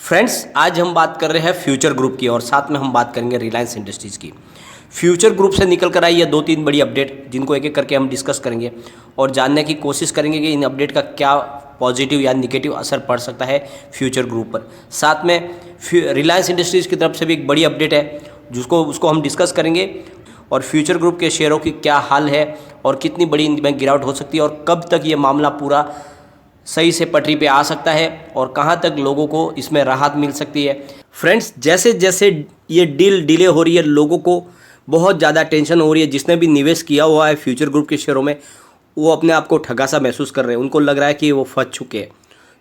Friends, आज हम बात कर रहे हैं फ्यूचर ग्रुप की और साथ में हम बात करेंगे रिलायंस इंडस्ट्रीज़ की। फ्यूचर ग्रुप से निकल कर आई है 2-3 बड़ी अपडेट, जिनको एक एक करके हम डिस्कस करेंगे और जानने की कोशिश करेंगे कि इन अपडेट का क्या पॉजिटिव या निगेटिव असर पड़ सकता है फ्यूचर ग्रुप पर। साथ में रिलायंस इंडस्ट्रीज़ की तरफ से भी एक बड़ी अपडेट है जिसको उसको हम डिस्कस करेंगे और फ्यूचर ग्रुप के शेयरों की क्या हाल है और कितनी बड़ी इनमें गिरावट हो सकती है और कब तक ये मामला पूरा सही से पटरी पे आ सकता है और कहां तक लोगों को इसमें राहत मिल सकती है। फ्रेंड्स, जैसे जैसे ये डील डिले हो रही है, लोगों को बहुत ज़्यादा टेंशन हो रही है। जिसने भी निवेश किया हुआ है फ्यूचर ग्रुप के शेयरों में, वो अपने आप को ठगा सा महसूस कर रहे हैं। उनको लग रहा है कि वो फंस चुके हैं।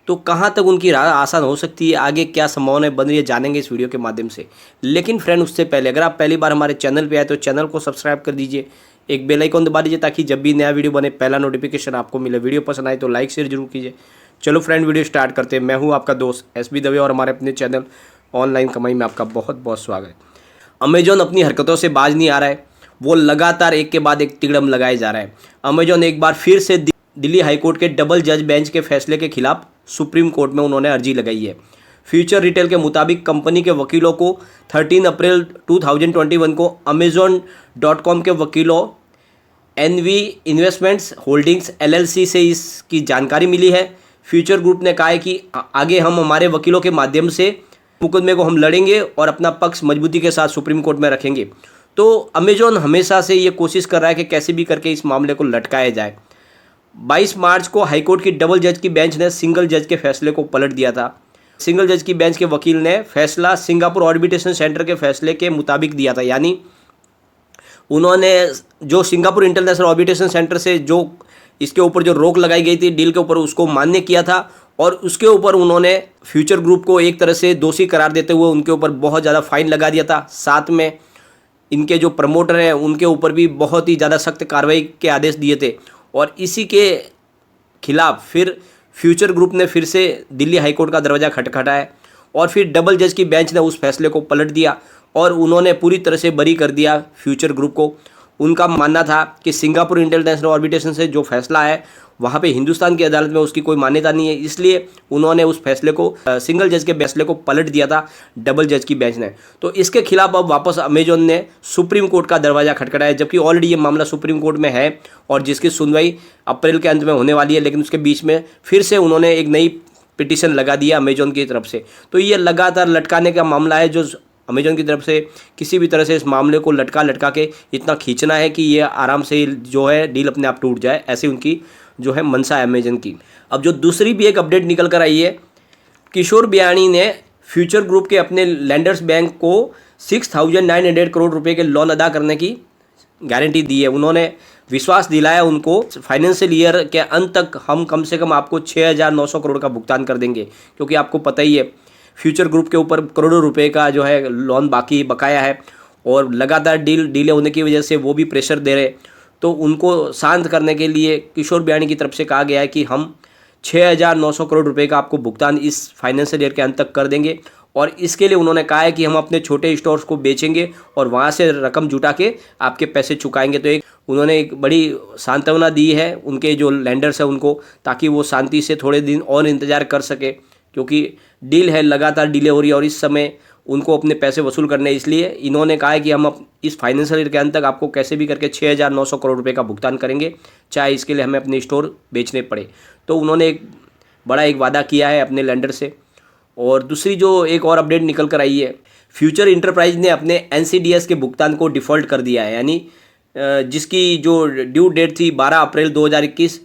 तो कहां तक उनकी राह आसान हो सकती है, आगे क्या संभावनाएं बन रही है, जानेंगे इस वीडियो के माध्यम से। लेकिन फ्रेंड, उससे पहले अगर आप पहली बार हमारे चैनल पे आए तो चैनल को सब्सक्राइब कर दीजिए, एक बेल आइकन दबा दीजिए ताकि जब भी नया वीडियो बने पहला नोटिफिकेशन आपको मिले। वीडियो पसंद आए तो लाइक शेयर जरूर कीजिए। चलो फ्रेंड, वीडियो स्टार्ट करते हैं। मैं हूं आपका दोस्त एसबी दवे और हमारे अपने चैनल ऑनलाइन कमाई में आपका बहुत बहुत स्वागत है। अमेजॉन अपनी हरकतों से बाज नहीं आ रहा है, वो लगातार एक के बाद एक तिगड़म लगाए जा रहा है। अमेजॉन एक बार फिर से दिल्ली हाईकोर्ट के डबल जज बेंच के फैसले के खिलाफ सुप्रीम कोर्ट में उन्होंने अर्जी लगाई है। फ्यूचर रिटेल के मुताबिक कंपनी के वकीलों को 13 अप्रैल 2021 को Amazon.com के वकीलों एनवी इन्वेस्टमेंट्स होल्डिंग्स एलएलसी से इसकी जानकारी मिली है। फ्यूचर ग्रुप ने कहा है कि आगे हम हमारे वकीलों के माध्यम से मुकदमे को हम लड़ेंगे और अपना पक्ष मजबूती के साथ सुप्रीम कोर्ट में रखेंगे। तो अमेजॉन हमेशा से ये कोशिश कर रहा है कि कैसे भी करके इस मामले को लटकाया जाए। 22 मार्च को हाईकोर्ट की डबल जज की बेंच ने सिंगल जज के फैसले को पलट दिया था। सिंगल जज की बेंच के वकील ने फैसला सिंगापुर आर्बिट्रेशन सेंटर के फैसले के मुताबिक दिया था। यानी उन्होंने जो सिंगापुर इंटरनेशनल आर्बिट्रेशन सेंटर से जो इसके ऊपर जो रोक लगाई गई थी डील के ऊपर, उसको मान्य किया था और उसके ऊपर उन्होंने फ्यूचर ग्रुप को एक तरह से दोषी करार देते हुए उनके ऊपर बहुत ज़्यादा फाइन लगा दिया था। साथ में इनके जो प्रमोटर हैं उनके ऊपर भी बहुत ही ज़्यादा सख्त कार्रवाई के आदेश दिए थे और इसी के खिलाफ फिर फ्यूचर ग्रुप ने फिर से दिल्ली हाईकोर्ट का दरवाज़ा खटखटाया और फिर डबल जज की बेंच ने उस फैसले को पलट दिया और उन्होंने पूरी तरह से बरी कर दिया फ्यूचर ग्रुप को। उनका मानना था कि सिंगापुर इंटरनेशनल आर्बिट्रेशन से जो फैसला है वहाँ पे हिंदुस्तान की अदालत में उसकी कोई मान्यता नहीं है, इसलिए उन्होंने उस फैसले को सिंगल जज के फैसले को पलट दिया था डबल जज की बेंच ने। तो इसके खिलाफ अब वापस अमेजॉन ने सुप्रीम कोर्ट का दरवाज़ा खटखटाया, जबकि ऑलरेडी ये मामला सुप्रीम कोर्ट में है और जिसकी सुनवाई अप्रैल के अंत में होने वाली है। लेकिन उसके बीच में फिर से उन्होंने एक नई पिटीशन लगा दिया अमेजॉन की तरफ से। तो ये लगातार लटकाने का मामला है जो अमेजॉन की तरफ से किसी भी तरह से इस मामले को लटका के इतना खींचना है कि ये आराम से जो है डील अपने आप टूट जाए, ऐसी उनकी जो है मनसा है अमेजॉन की। अब जो दूसरी भी एक अपडेट निकल कर आई है, किशोर बियाणी ने फ्यूचर ग्रुप के अपने लेंडर्स बैंक को 6,900 करोड़ रुपए के लोन अदा करने की गारंटी दी है। उन्होंने विश्वास दिलाया उनको फाइनेंशियल ईयर के अंत तक हम कम से कम आपको 6,900 करोड़ का भुगतान कर देंगे, क्योंकि आपको पता ही है फ्यूचर ग्रुप के ऊपर करोड़ों रुपए का जो है लोन बाकी बकाया है और लगातार डिले होने की वजह से वो भी प्रेशर दे रहे। तो उनको शांत करने के लिए किशोर बियाणी की तरफ से कहा गया है कि हम 6,900 करोड़ रुपए का आपको भुगतान इस फाइनेंशियल ईयर के अंत तक कर देंगे और इसके लिए उन्होंने कहा है कि हम अपने छोटे स्टोर्स को बेचेंगे और वहाँ से रकम जुटा के आपके पैसे चुकाएंगे। तो उन्होंने एक बड़ी सांत्वना दी है उनके जो लैंडर्स हैं उनको, ताकि वो शांति से थोड़े दिन और इंतज़ार कर सके, क्योंकि डील है लगातार डिले हो रही है और इस समय उनको अपने पैसे वसूल करने, इसलिए इन्होंने कहा है कि हम इस फाइनेंशियल ईयर के अंत तक आपको कैसे भी करके 6,900 करोड़ रुपए का भुगतान करेंगे, चाहे इसके लिए हमें अपने स्टोर बेचने पड़े। तो उन्होंने एक बड़ा वादा किया है अपने लेंडर से। और दूसरी जो एक और अपडेट निकल कर आई है, फ्यूचर इंटरप्राइज ने अपने एनसीडीएस के भुगतान को डिफ़ॉल्ट कर दिया है। यानी जिसकी जो ड्यू डेट थी 12 अप्रैल 2021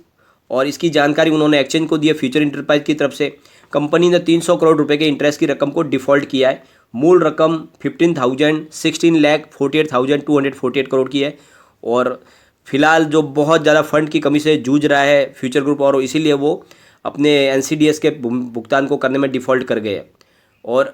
और इसकी जानकारी उन्होंने एक्सचेंज को दी है फ्यूचर इंटरप्राइज की तरफ से। कंपनी ने 300 करोड़ रुपए के इंटरेस्ट की रकम को डिफ़ॉल्ट किया है। मूल रकम 16,48,248 करोड़ की है और फिलहाल जो बहुत ज़्यादा फंड की कमी से जूझ रहा है फ्यूचर ग्रुप और इसीलिए वो अपने एनसीडीएस के भुगतान को करने में डिफ़ॉल्ट कर गए। और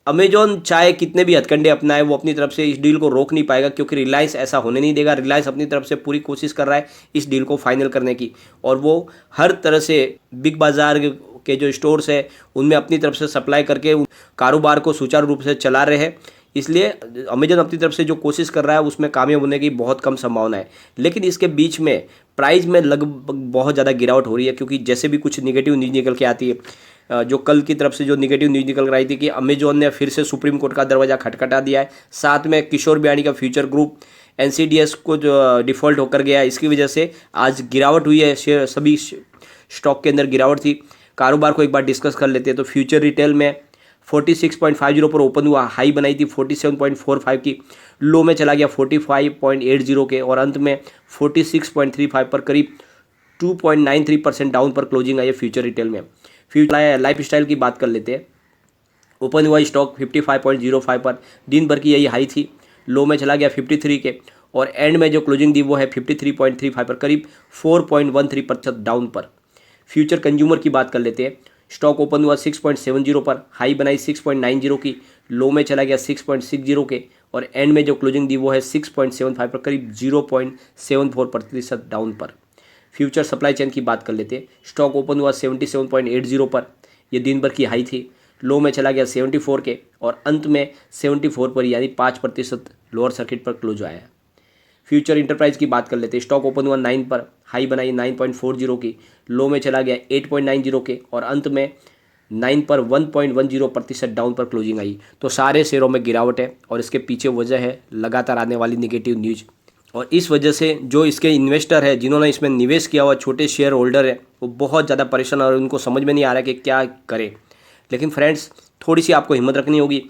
अमेजॉन चाहे कितने भी हथकंडे अपनाए, वो अपनी तरफ से इस डील को रोक नहीं पाएगा, क्योंकि रिलायंस ऐसा होने नहीं देगा। रिलायंस अपनी तरफ से पूरी कोशिश कर रहा है इस डील को फाइनल करने की और वो हर तरह से बिग बाज़ार के जो स्टोर्स है उनमें अपनी तरफ से सप्लाई करके कारोबार को सुचारू रूप से चला रहे हैं। इसलिए अमेजन अपनी तरफ से जो कोशिश कर रहा है उसमें कामयाब होने की बहुत कम संभावना है। लेकिन इसके बीच में प्राइस में लगभग बहुत ज़्यादा गिरावट हो रही है, क्योंकि जैसे भी कुछ निगेटिव न्यूज़ निकल के आती है जो कल की तरफ से जो निगेटिव न्यूज़ निकल कर आई थी कि अमेजॉन ने फिर से सुप्रीम कोर्ट का दरवाज़ा खटखटा दिया है। साथ में किशोर बियाणी का फ्यूचर ग्रुप एनसीडीएस को जो डिफ़ॉल्ट होकर गया, इसकी वजह से आज गिरावट हुई है, शेयर सभी स्टॉक के अंदर गिरावट थी। कारोबार को एक बार डिस्कस कर लेते हैं। तो फ्यूचर रिटेल में 46.50 पर ओपन हुआ, हाई बनाई थी 47.45 की, लो में चला गया 45.80 के और अंत में 46.35 पर करीब 2.93% डाउन पर क्लोजिंग आई है फ्यूचर रिटेल में। फ्यूचर लाइफ स्टाइल की बात कर लेते हैं। ओपन हुआ स्टॉक 55.05 पर, दिन भर की यही हाई थी, लो में चला गया 53 के और एंड में जो क्लोजिंग दी वो है 53.35 पर, करीब 4.13% डाउन पर। फ्यूचर कंज्यूमर की बात कर लेते हैं। स्टॉक ओपन हुआ 6.70 पर, हाई बनाई 6.90 की, लो में चला गया 6.60 के और एंड में जो क्लोजिंग दी वो है 6.75 पर, करीब 0.74% डाउन पर। फ्यूचर सप्लाई चेन की बात कर लेते हैं। स्टॉक ओपन हुआ 77.80 पर, यह दिन भर की हाई थी, लो में चला गया 74 के और अंत में 74 पर, यानी 5% लोअर सर्किट पर क्लोज आया है। फ्यूचर इंटरप्राइज की बात कर लेते हैं। स्टॉक ओपन हुआ 9 पर, हाई बनाई 9.40 की, लो में चला गया 8.90 के और अंत में 9 पर 1.10% डाउन पर क्लोजिंग आई। तो सारे शेयरों में गिरावट है और इसके पीछे वजह है लगातार आने वाली नेगेटिव न्यूज़, और इस वजह से जो इसके इन्वेस्टर है जिन्होंने इसमें निवेश किया हुआ, छोटे शेयर होल्डर है, वो बहुत ज़्यादा परेशान और उनको समझ में नहीं आ रहा है कि क्या करें। लेकिन फ्रेंड्स, थोड़ी सी आपको हिम्मत रखनी होगी।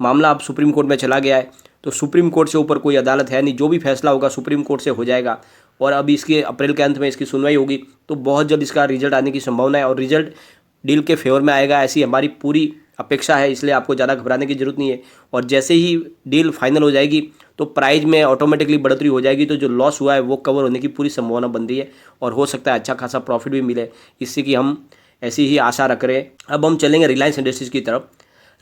मामला अब सुप्रीम कोर्ट में चला गया है, तो सुप्रीम कोर्ट से ऊपर कोई अदालत है नहीं, जो भी फैसला होगा सुप्रीम कोर्ट से हो जाएगा और अभी इसके अप्रैल के अंत में इसकी सुनवाई होगी, तो बहुत जल्द इसका रिजल्ट आने की संभावना है और रिजल्ट डील के फेवर में आएगा, ऐसी हमारी पूरी अपेक्षा है। इसलिए आपको ज़्यादा घबराने की जरूरत नहीं है और जैसे ही डील फाइनल हो जाएगी तो प्राइस में ऑटोमेटिकली बढ़ोतरी हो जाएगी, तो जो लॉस हुआ है वो कवर होने की पूरी संभावना बन रही है और हो सकता है अच्छा खासा प्रॉफिट भी मिले, इससे कि हम ऐसी ही आशा रख रहे हैं। अब हम चलेंगे रिलायंस इंडस्ट्रीज़ की तरफ।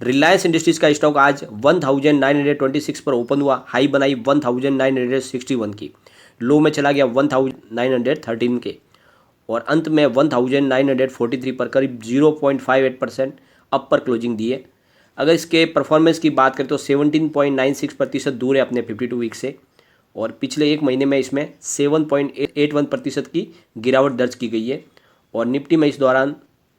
रिलायंस इंडस्ट्रीज़ का स्टॉक आज 1926 पर ओपन हुआ, हाई बनाई 1961 की, लो में चला गया 1913 के और अंत में 1943 पर, करीब 0.58% अप पर क्लोजिंग दी है। अगर इसके परफॉर्मेंस की बात करें तो 17.96% दूर है अपने 52 वीक से और पिछले एक महीने में इसमें 7.81% की गिरावट दर्ज की गई है और निफ्टी में इस दौरान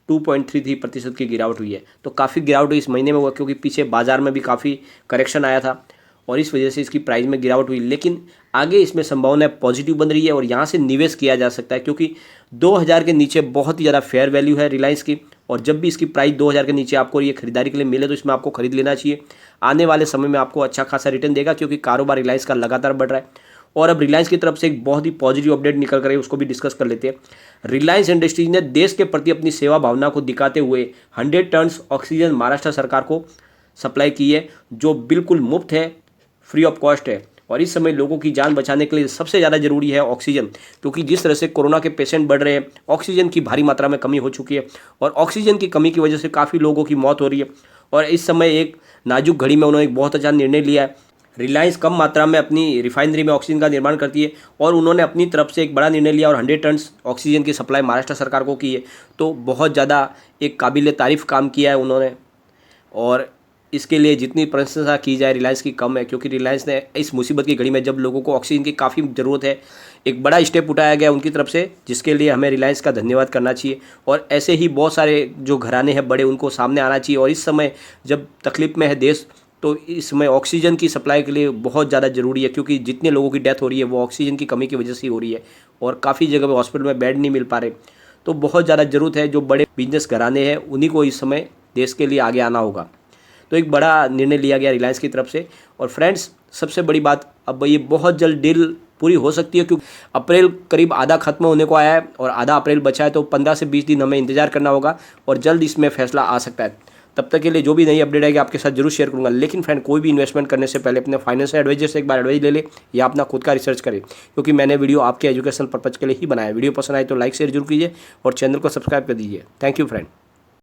2.33% की गिरावट हुई है। तो काफ़ी गिरावट इस महीने में हुआ क्योंकि पीछे बाजार में भी काफ़ी करेक्शन आया था और इस वजह से इसकी प्राइस में गिरावट हुई, लेकिन आगे इसमें संभावना पॉजिटिव बन रही है और यहाँ से निवेश किया जा सकता है क्योंकि 2000 के नीचे बहुत ही ज़्यादा फेयर वैल्यू है रिलायंस की और जब भी इसकी प्राइस 2000 के नीचे आपको ये खरीदारी के लिए मिले तो इसमें आपको खरीद लेना चाहिए। आने वाले समय में आपको अच्छा खासा रिटर्न देगा क्योंकि कारोबार रिलायंस का लगातार बढ़ रहा है। और अब रिलायंस की तरफ से एक बहुत ही पॉजिटिव अपडेट निकल कर है, उसको भी डिस्कस कर लेते हैं। रिलायंस इंडस्ट्रीज ने देश के प्रति अपनी सेवा भावना को दिखाते हुए 100 टन ऑक्सीजन महाराष्ट्र सरकार को सप्लाई की है, जो बिल्कुल मुफ्त है, फ्री ऑफ कॉस्ट है और इस समय लोगों की जान बचाने के लिए सबसे ज़्यादा जरूरी है ऑक्सीजन, क्योंकि जिस तरह से कोरोना के पेशेंट बढ़ रहे हैं, ऑक्सीजन की भारी मात्रा में कमी हो चुकी है और ऑक्सीजन की कमी की वजह से काफ़ी लोगों की मौत हो रही है और इस समय एक नाजुक घड़ी में उन्होंने एक बहुत अच्छा निर्णय लिया है। रिलायंस कम मात्रा में अपनी रिफाइनरी में ऑक्सीजन का निर्माण करती है और उन्होंने अपनी तरफ से एक बड़ा निर्णय लिया और 100 टन ऑक्सीजन की सप्लाई महाराष्ट्र सरकार को की है। तो बहुत ज़्यादा एक काबिल तारीफ़ काम किया है उन्होंने और इसके लिए जितनी प्रशंसा की जाए रिलायंस की कम है, क्योंकि रिलायंस ने इस मुसीबत की घड़ी में जब लोगों को ऑक्सीजन की काफ़ी ज़रूरत है, एक बड़ा स्टेप उठाया गया उनकी तरफ से, जिसके लिए हमें रिलायंस का धन्यवाद करना चाहिए। और ऐसे ही बहुत सारे जो घराने हैं बड़े, उनको सामने आना चाहिए और इस समय जब तकलीफ में है देश, तो इस समय ऑक्सीजन की सप्लाई के लिए बहुत ज़्यादा ज़रूरी है, क्योंकि जितने लोगों की डेथ हो रही है वो ऑक्सीजन की कमी की वजह से हो रही है और काफ़ी जगह पे हॉस्पिटल में बेड नहीं मिल पा रहे। तो बहुत ज़्यादा ज़रूरत है, जो बड़े बिजनेस घराने हैं उन्हीं को इस समय देश के लिए आगे आना होगा। तो एक बड़ा निर्णय लिया गया रिलायंस की तरफ से। और फ्रेंड्स, सबसे बड़ी बात, अब ये बहुत जल्द डील पूरी हो सकती है क्योंकि अप्रैल करीब आधा खत्म होने को आया है और आधा अप्रैल बचा है, तो 15 से 20 दिन हमें इंतजार करना होगा और जल्द इसमें फैसला आ सकता है। तब तक के लिए जो भी नई अपडेट आएगी आपके साथ जरूर शेयर करूंगा। लेकिन फ्रेंड, कोई भी इन्वेस्टमेंट करने से पहले अपने फाइनेंशियल एडवाइजर से एक बार एडवाइस ले ले या अपना खुद का रिसर्च करें, क्योंकि मैंने वीडियो आपके एजुकेशन पर्पज के लिए ही बनाया है। वीडियो पसंद आए तो लाइक शेयर जरूर कीजिए और चैनल को सब्सक्राइब कर दीजिए। Thank you friend.